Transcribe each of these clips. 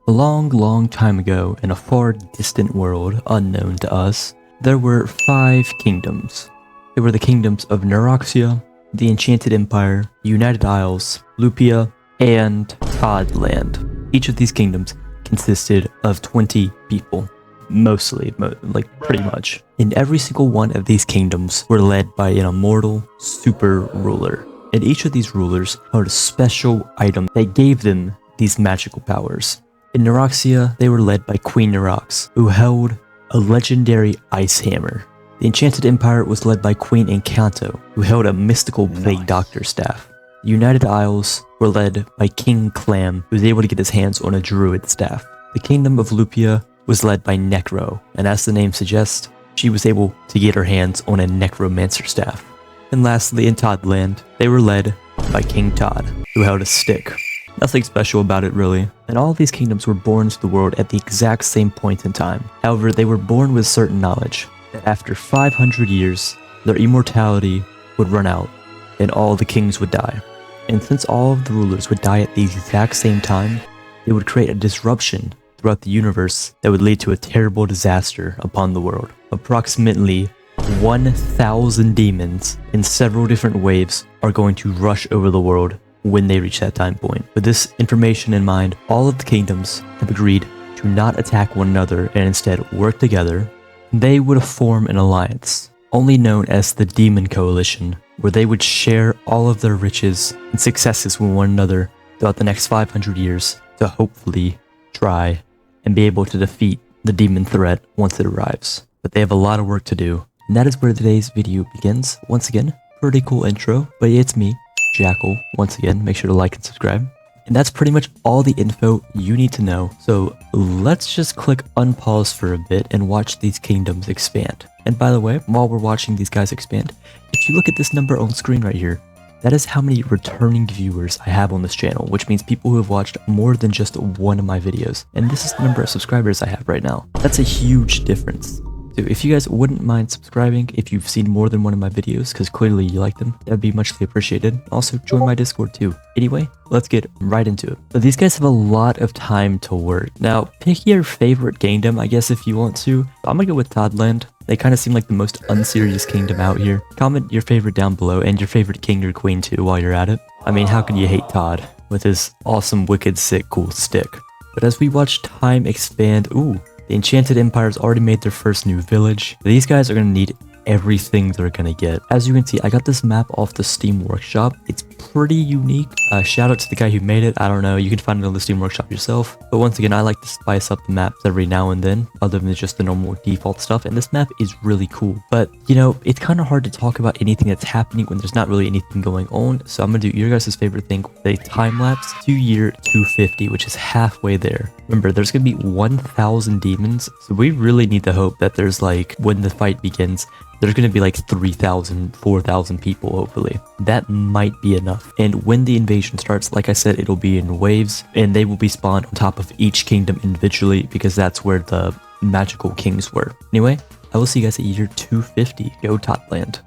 A long, long time ago, in a far distant world unknown to us, there were 5 kingdoms. They were the kingdoms of Neuroxia, the Enchanted Empire, United Isles, Lupia, and Toddland. Each of these kingdoms consisted of 20 people. Mostly, pretty much. And every single one of these kingdoms were led by an immortal super ruler. And each of these rulers held a special item that gave them these magical powers. In Neuroxia, they were led by Queen Neurox, who held a legendary ice hammer. The Enchanted Empire was led by Queen Encanto, who held a mystical plague doctor staff. The United Isles were led by King Clam, who was able to get his hands on a druid staff. The Kingdom of Lupia was led by Necro, and as the name suggests, she was able to get her hands on a necromancer staff. And lastly, in Toddland, they were led by King Todd, who held a stick. Nothing special about it really, and all of these kingdoms were born to the world at the exact same point in time. However, they were born with certain knowledge that after 500 years, their immortality would run out, and all the kings would die. And since all of the rulers would die at the exact same time, they would create a disruption throughout the universe that would lead to a terrible disaster upon the world. Approximately 1,000 demons in several different waves are going to rush over the world when they reach that time point. With this information in mind, all of the kingdoms have agreed to not attack one another and instead work together. They would form an alliance, only known as the Demon Coalition, where they would share all of their riches and successes with one another throughout the next 500 years to hopefully try and be able to defeat the demon threat once it arrives. But they have a lot of work to do, and that is where today's video begins. Once again, pretty cool intro, but it's me, Jackal. Once again, make sure to like and subscribe. And that's pretty much all the info you need to know. So let's just click unpause for a bit and watch these kingdoms expand. And by the way, while we're watching these guys expand, if you look at this number on screen right here, that is how many returning viewers I have on this channel, which means people who have watched more than just one of my videos. And this is the number of subscribers I have right now. That's a huge difference. So if you guys wouldn't mind subscribing if you've seen more than one of my videos, because clearly you like them, that'd be muchly appreciated. Also, join my Discord too. Anyway, let's get right into it. So these guys have a lot of time to work. Now, pick your favorite kingdom, I guess, if you want to. I'm gonna go with Toddland. They kind of seem like the most unserious kingdom out here. Comment your favorite down below and your favorite king or queen too while you're at it. I mean, how can you hate Todd with his awesome, wicked, sick, cool stick? But as we watch time expand, ooh, the Enchanted Empire's already made their first new village. These guys are going to need everything they're going to get. As you can see, I got this map off the Steam Workshop. It's pretty unique. Shout out to the guy who made it. I don't know, you can find it on the Steam Workshop yourself. But once again, I like to spice up the maps every now and then, other than just the normal default stuff. And this map is really cool. But, you know, it's kind of hard to talk about anything that's happening when there's not really anything going on. So I'm going to do your guys' favorite thing, a time-lapse to year 250, which is halfway there. Remember, there's going to be 1,000 demons. So we really need to hope that there's like, when the fight begins, there's going to be like 3,000, 4,000 people, hopefully. That might be enough. And when the invasion starts, like I said, it'll be in waves, and they will be spawned on top of each kingdom individually, because that's where the magical kings were. Anyway, I will see you guys at year 250. Go Toddland.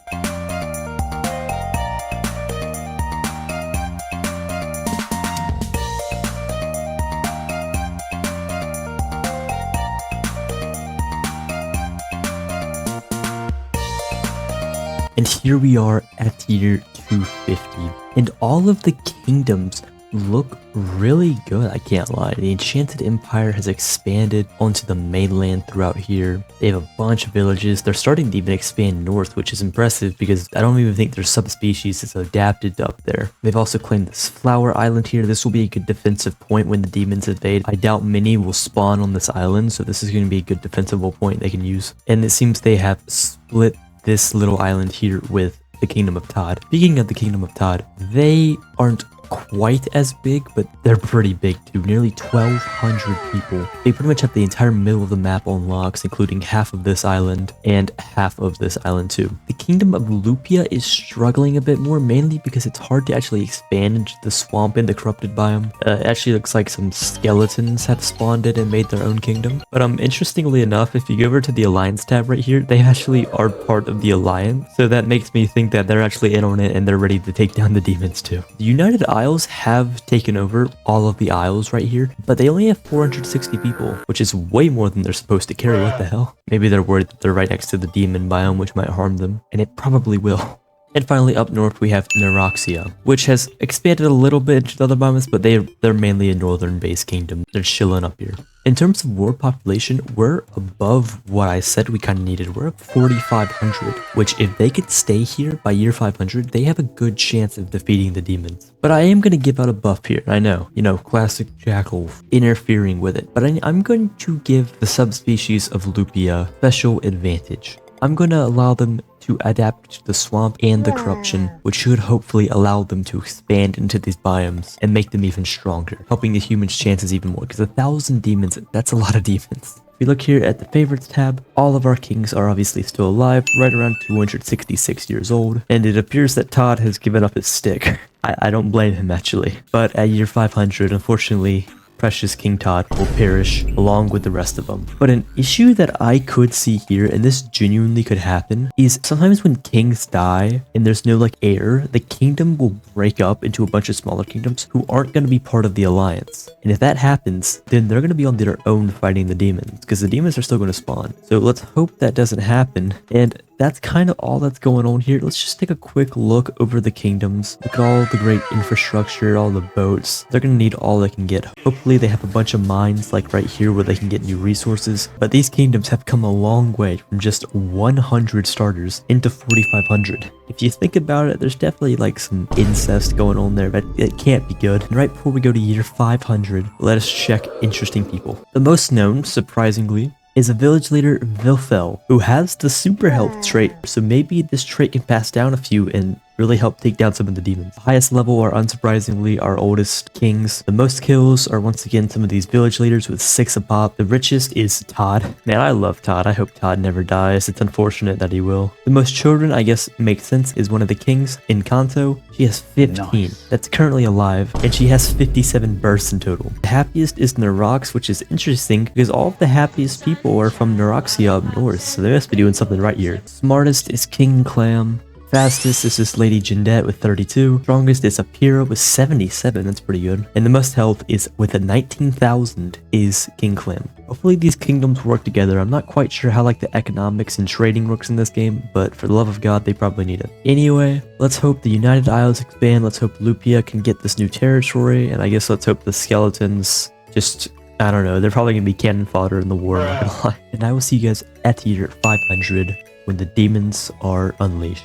And here we are at year 250, and all of the kingdoms look really good, I can't lie. The Enchanted Empire has expanded onto the mainland throughout here. They have a bunch of villages. They're starting to even expand north, which is impressive because I don't even think their subspecies is adapted up there. They've also claimed this flower island here. This will be a good defensive point when the demons invade. I doubt many will spawn on this island, so this is going to be a good defensible point they can use. And it seems they have split this little island here with the Kingdom of Todd. Speaking of the Kingdom of Todd, they aren't quite as big, but they're pretty big too. Nearly 1,200 people. They pretty much have the entire middle of the map on locks, including half of this island and half of this island too. The Kingdom of Lupia is struggling a bit more, mainly because it's hard to actually expand into the swamp in the corrupted biome. It actually looks like some skeletons have spawned in and made their own kingdom. But interestingly enough, if you go over to the Alliance tab right here, they actually are part of the Alliance. So that makes me think that they're actually in on it and they're ready to take down the demons too. The United Isles have taken over all of the isles right here, but they only have 460 people, which is way more than they're supposed to carry. What the hell? Maybe they're worried that they're right next to the demon biome, which might harm them, and it probably will. And finally, up north, we have Neuroxia, which has expanded a little bit into the other biomes, but they're mainly a northern-based kingdom. They're chilling up here. In terms of world population, we're above what I said we kind of needed. We're at 4,500, which if they could stay here by year 500, they have a good chance of defeating the demons. But I am going to give out a buff here. I know, classic Jackal interfering with it. But I'm going to give the subspecies of Lupia special advantage. I'm going to allow them to adapt to the swamp and the corruption, which should hopefully allow them to expand into these biomes and make them even stronger, helping the humans' chances even more, because 1,000 demons, that's a lot of demons. If we look here at the favorites tab, all of our kings are obviously still alive, right around 266 years old, and it appears that Todd has given up his stick. I don't blame him actually, but at year 500, unfortunately, precious King Todd will perish along with the rest of them. But an issue that I could see here, and this genuinely could happen, is sometimes when kings die and there's no heir, the kingdom will break up into a bunch of smaller kingdoms who aren't going to be part of the alliance. And if that happens, then they're going to be on their own fighting the demons, because the demons are still going to spawn. So let's hope that doesn't happen. And that's kind of all that's going on here. Let's just take a quick look over the kingdoms. Look at all the great infrastructure, all the boats. They're going to need all they can get. Hopefully they have a bunch of mines like right here where they can get new resources. But these kingdoms have come a long way from just 100 starters into 4,500. If you think about it, there's definitely some incest going on there, but it can't be good. And right before we go to year 500, let us check interesting people. The most known, surprisingly, is a village leader, Vilfel, who has the super health trait, so maybe this trait can pass down a few and really help take down some of the demons. The highest level are unsurprisingly our oldest kings. The most kills are once again some of these village leaders with 6 a pop. The richest is Todd. Man, I love Todd. I hope Todd never dies. It's unfortunate that he will. The most children, I guess, makes sense, is one of the kings, Encanto. She has 15 that's currently alive, and she has 57 births in total. The happiest is Nerox, which is interesting because all of the happiest people are from Neroxia up north, so they must be doing something right here. Smartest is King Clam. Fastest is this Lady Jindette with 32. Strongest is Apira with 77. That's pretty good. And the most health is with a 19,000 is King Clam. Hopefully these kingdoms work together. I'm not quite sure how the economics and trading works in this game, but for the love of God, they probably need it. Anyway, let's hope the United Isles expand. Let's hope Lupia can get this new territory. And I guess let's hope the skeletons just, I don't know, they're probably going to be cannon fodder in the war, I'm not going to lie. And I will see you guys at year 500 when the demons are unleashed.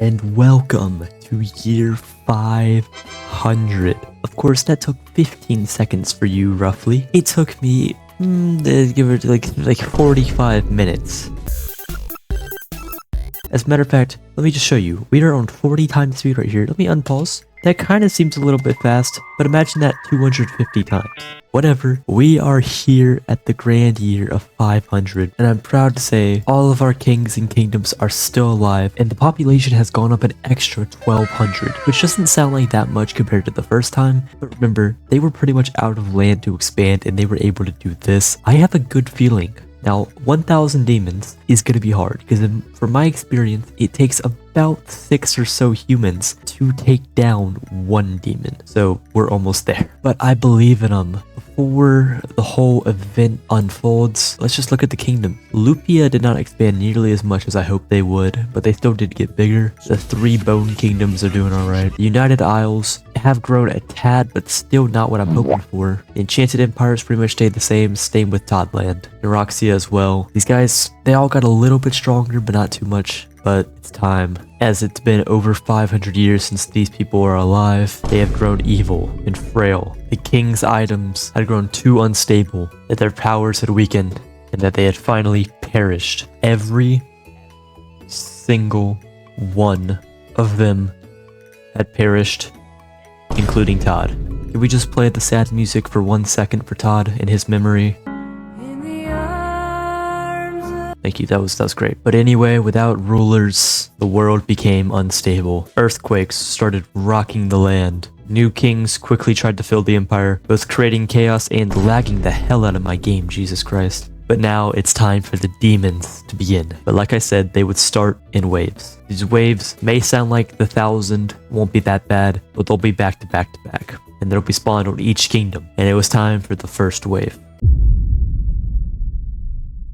And welcome to year 500. Of course, that took 15 seconds for you, roughly. It took me, give it like 45 minutes. As a matter of fact, let me just show you. We are on 40 times speed right here. Let me unpause. That kind of seems a little bit fast, but imagine that 250 times. Whatever, we are here at the grand year of 500, and I'm proud to say all of our kings and kingdoms are still alive, and the population has gone up an extra 1,200, which doesn't sound like that much compared to the first time, but remember, they were pretty much out of land to expand, and they were able to do this. I have a good feeling. Now, 1,000 demons is going to be hard, because from my experience, it takes about 6 or so humans to take down 1 demon. So, we're almost there. But I believe in them. Before the whole event unfolds, let's just look at the kingdom. Lupia did not expand nearly as much as I hoped they would, but they still did get bigger. The 3 bone kingdoms are doing alright. The United Isles have grown a tad, but still not what I'm hoping for. The Enchanted Empires pretty much stayed the same with Toddland. Neuroxia as well. These guys, they all got a little bit stronger, but not too much. But it's time. As it's been over 500 years since these people are alive, they have grown evil and frail. The king's items had grown too unstable, that their powers had weakened, and that they had finally perished. Every single one of them had perished, including Todd. Can we just play the sad music for 1 second for Todd in his memory? Thank you, that was great. But anyway, without rulers, the world became unstable. Earthquakes started rocking the land. New kings quickly tried to fill the empire, both creating chaos and lagging the hell out of my game, Jesus Christ. But now it's time for the demons to begin. But like I said, they would start in waves. These waves may sound like the 1,000, won't be that bad, but they'll be back to back to back. And they'll be spawned on each kingdom. And it was time for the first wave.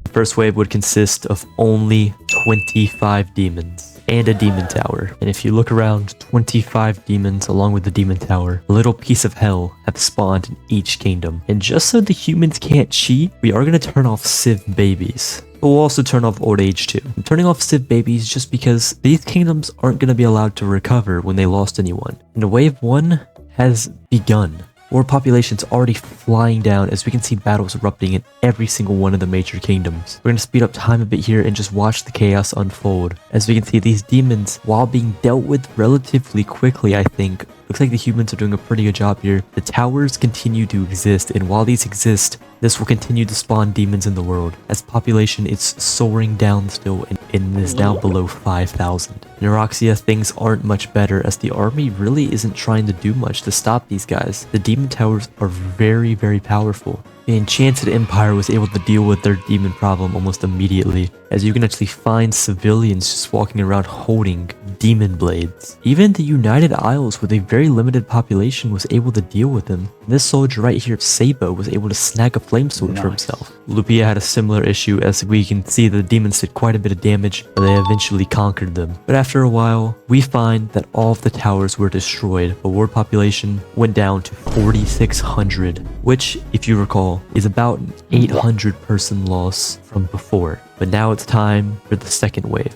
The first wave would consist of only 25 demons and a demon tower. And if you look around, 25 demons along with the demon tower, a little piece of hell have spawned in each kingdom. And just so the humans can't cheat, we are going to turn off Civ babies. But we'll also turn off old age too. I'm turning off Civ babies just because these kingdoms aren't going to be allowed to recover when they lost anyone. And wave 1 has begun. World population's already flying down as we can see battles erupting in every single one of the major kingdoms. We're going to speed up time a bit here and just watch the chaos unfold. As we can see, these demons, while being dealt with relatively quickly, I think, looks like the humans are doing a pretty good job here. The towers continue to exist, and while these exist, this will continue to spawn demons in the world, as population is soaring down still and is now below 5,000. In Neroxia, things aren't much better, as the army really isn't trying to do much to stop these guys. The demon towers are very, very powerful. The Enchanted Empire was able to deal with their demon problem almost immediately, as you can actually find civilians just walking around holding demon blades. Even the United Isles, with a very limited population, was able to deal with them. This soldier right here, Sabo, was able to snag a flame sword for himself. Lupia had a similar issue, as we can see the demons did quite a bit of damage, but they eventually conquered them. But after a while, we find that all of the towers were destroyed. The world population went down to 4,600, which, if you recall, is about an 800 person loss from before. But now it's time for the second wave.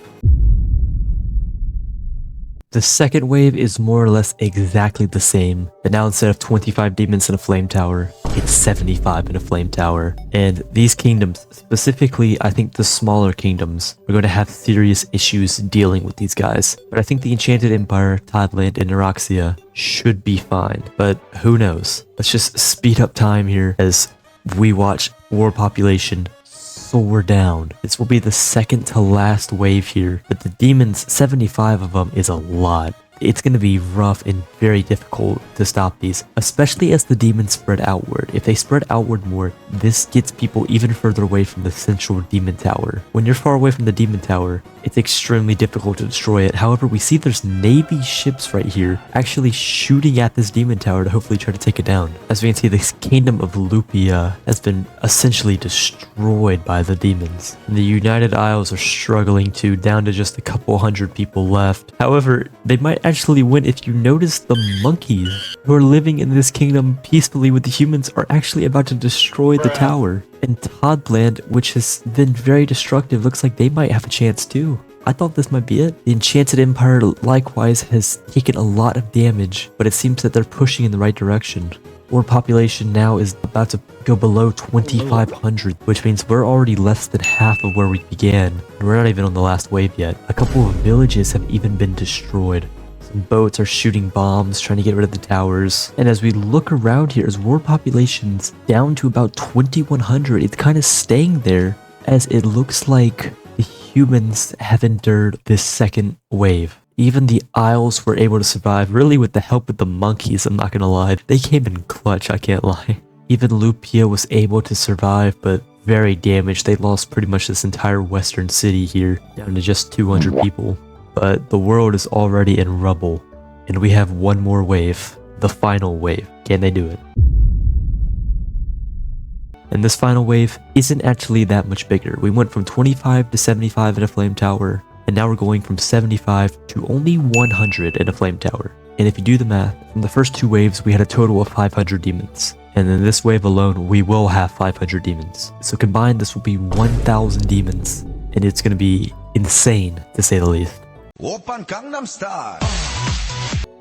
The second wave is more or less exactly the same, but now instead of 25 demons in a flame tower, it's 75 in a flame tower. And these kingdoms, specifically I think the smaller kingdoms, are going to have serious issues dealing with these guys. But I think the Enchanted Empire, Toddland, and Neroxia should be fine. But who knows? Let's just speed up time here as we watch world population soar down. This will be the second to last wave here, but the demons, 75 of them is a lot. It's going to be rough and very difficult to stop these, especially as the demons spread outward. If they spread outward more, this gets people even further away from the central demon tower. When you're far away from the demon tower, it's extremely difficult to destroy it. However, we see there's Navy ships right here actually shooting at this demon tower to hopefully try to take it down. As we can see, this kingdom of Lupia has been essentially destroyed by the demons. And the United Isles are struggling too, down to just a couple hundred people left. However, they might actually win if you notice the monkeys who are living in this kingdom peacefully with the humans are actually about to destroy the tower. And Toddland, which has been very destructive, looks like they might have a chance too. I thought this might be it. The Enchanted Empire likewise has taken a lot of damage, but it seems that they're pushing in the right direction. Our population now is about to go below 2,500, which means we're already less than half of where we began, and we're not even on the last wave yet. A couple of villages have even been destroyed. Some boats are shooting bombs, trying to get rid of the towers. And as we look around here, as world population's down to about 2,100, it's kind of staying there, as it looks like the humans have endured this second wave. Even the Isles were able to survive, really with the help of the monkeys, I'm not gonna lie. They came in clutch, I can't lie. Even Lupia was able to survive, but very damaged. They lost pretty much this entire western city here, down to just 200 people. But the world is already in rubble, and we have one more wave, the final wave. Can they do it? And this final wave isn't actually that much bigger. We went from 25 to 75 in a flame tower, and now we're going from 75 to only 100 in a flame tower. And if you do the math, from the first two waves, we had a total of 500 demons. And in this wave alone, we will have 500 demons. So combined, this will be 1,000 demons. And it's going to be insane, to say the least. Oppan Gangnam Style.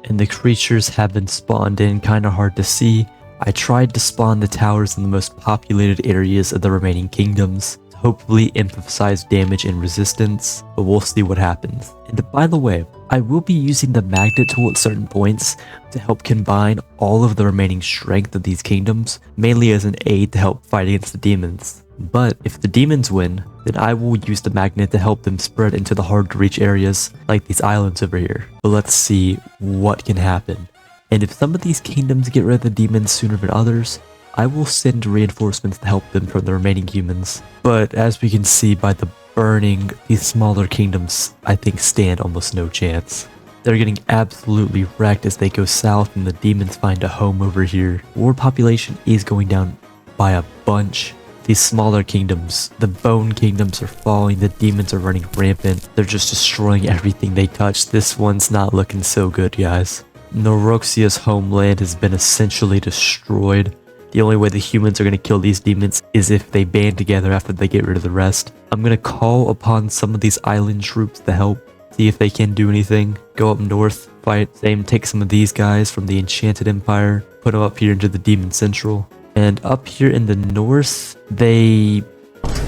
And the creatures have been spawned in, kind of hard to see. I tried to spawn the towers in the most populated areas of the remaining kingdoms. It's hopefully emphasize damage and resistance, but we'll see what happens. And by the way, I will be using the magnet tool at certain points to help combine all of the remaining strength of these kingdoms, mainly as an aid to help fight against the demons. But if the demons win, then I will use the magnet to help them spread into the hard to reach areas like these islands over here. But let's see what can happen. And if some of these kingdoms get rid of the demons sooner than others, I will send reinforcements to help them from the remaining humans. But as we can see by the burning, these smaller kingdoms I think stand almost no chance. They're getting absolutely wrecked as they go south and the demons find a home over here. World population is going down by a bunch. These smaller kingdoms, the bone kingdoms are falling, the demons are running rampant. They're just destroying everything they touch. This one's not looking so good, guys. Neuroxia's homeland has been essentially destroyed. The only way the humans are going to kill these demons is if they band together after they get rid of the rest. I'm going to call upon some of these island troops to help, see if they can do anything. Go up north, fight, same, take some of these guys from the Enchanted Empire, put them up here into the Demon Central. And up here in the north, they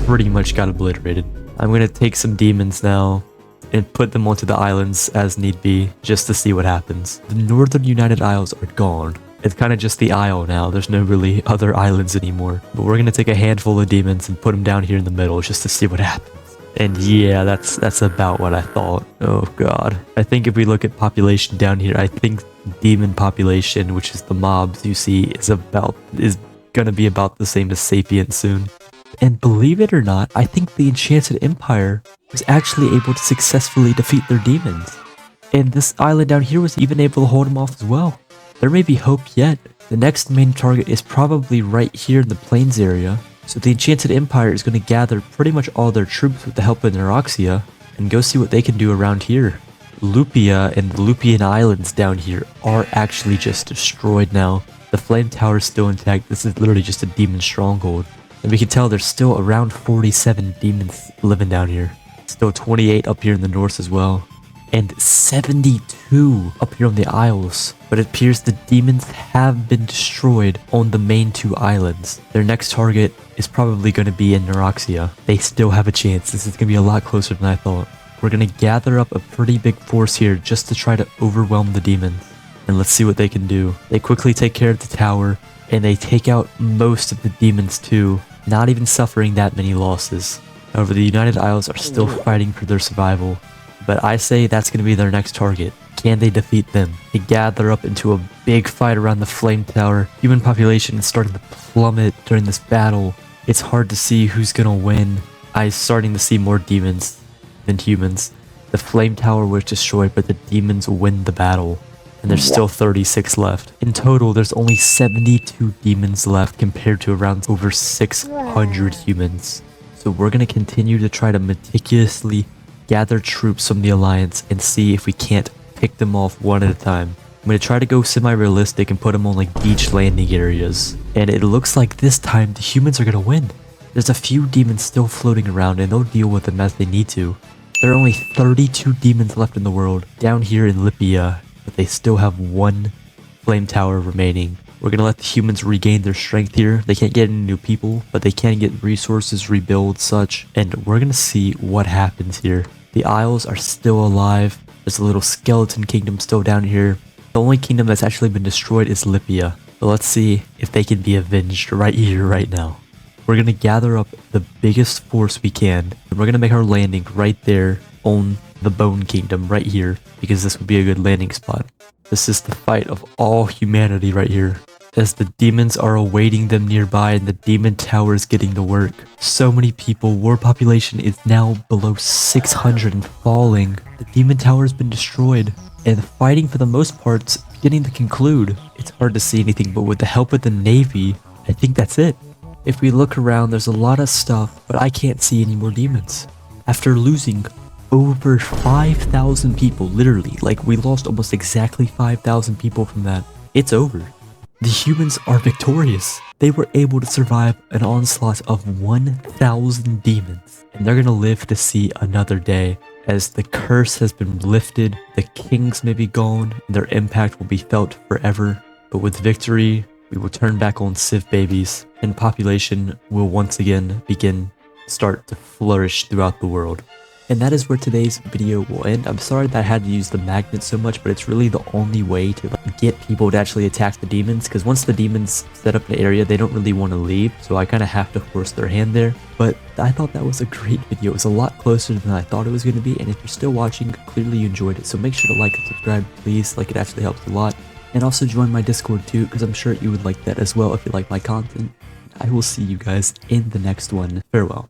pretty much got obliterated. I'm going to take some demons now and put them onto the islands as need be, just to see what happens. The Northern United Isles are gone. It's kind of just the isle now. There's no really other islands anymore. But we're going to take a handful of demons and put them down here in the middle just to see what happens. And yeah, that's about what I thought. Oh god. I think if we look at population down here, I think demon population, which is the mobs you see, is going to be about the same as Sapient soon. And believe it or not, I think the Enchanted Empire was actually able to successfully defeat their demons. And this island down here was even able to hold them off as well. There may be hope yet. The next main target is probably right here in the plains area. So the Enchanted Empire is going to gather pretty much all their troops with the help of Neuroxia and go see what they can do around here. Lupia and the Lupian Islands down here are actually just destroyed now. The flame tower is still intact. This is literally just a demon stronghold. And we can tell there's still around 47 demons living down here. Still 28 up here in the north as well. And 72 up here on the isles. But it appears the demons have been destroyed on the main two islands. Their next target is probably going to be in Neuroxia. They still have a chance. This is going to be a lot closer than I thought. We're going to gather up a pretty big force here just to try to overwhelm the demons. And let's see what they can do. They quickly take care of the tower. And they take out most of the demons too. Not even suffering that many losses. However, the United Isles are still fighting for their survival. But I say that's going to be their next target. Can they defeat them? They gather up into a big fight around the flame tower. Human population is starting to plummet during this battle. It's hard to see who's going to win. I'm starting to see more demons than humans. The flame tower was destroyed, but the demons win the battle. And there's still 36 left. In total, there's only 72 demons left compared to around over 600 humans. So we're going to continue to try to meticulously gather troops from the Alliance and see if we can't pick them off one at a time. I'm going to try to go semi-realistic and put them on like beach landing areas. And it looks like this time the humans are going to win. There's a few demons still floating around and they'll deal with them as they need to. There are only 32 demons left in the world down here in Lipia, but they still have one flame tower remaining. We're going to let the humans regain their strength here. They can't get any new people, but they can get resources, rebuild, such. And we're going to see what happens here. The Isles are still alive. There's a little skeleton kingdom still down here. The only kingdom that's actually been destroyed is Lipia. So let's see if they can be avenged right here, right now. We're going to gather up the biggest force we can. And we're going to make our landing right there on the Bone Kingdom right here, because this would be a good landing spot. This is the fight of all humanity right here, as the demons are awaiting them nearby and the demon tower is getting to work. So many people, war population is now below 600 and falling. The demon tower has been destroyed, and the fighting for the most part is beginning to conclude. It's hard to see anything, but with the help of the Navy, I think that's it. If we look around, there's a lot of stuff, but I can't see any more demons. After losing over 5,000 people, literally, like we lost almost exactly 5,000 people from that. It's over. The humans are victorious. They were able to survive an onslaught of 1,000 demons, and they're gonna live to see another day. As the curse has been lifted, the kings may be gone, and their impact will be felt forever. But with victory, we will turn back on Civ babies, and population will once again begin start to flourish throughout the world. And that is where today's video will end. I'm sorry that I had to use the magnet so much, but it's really the only way to get people to actually attack the demons, because once the demons set up an area, they don't really want to leave, so I kind of have to force their hand there. But I thought that was a great video. It was a lot closer than I thought it was going to be, and if you're still watching, clearly you enjoyed it, so make sure to like and subscribe, please. Like, it actually helps a lot. And also join my Discord too, because I'm sure you would like that as well if you like my content. I will see you guys in the next one. Farewell.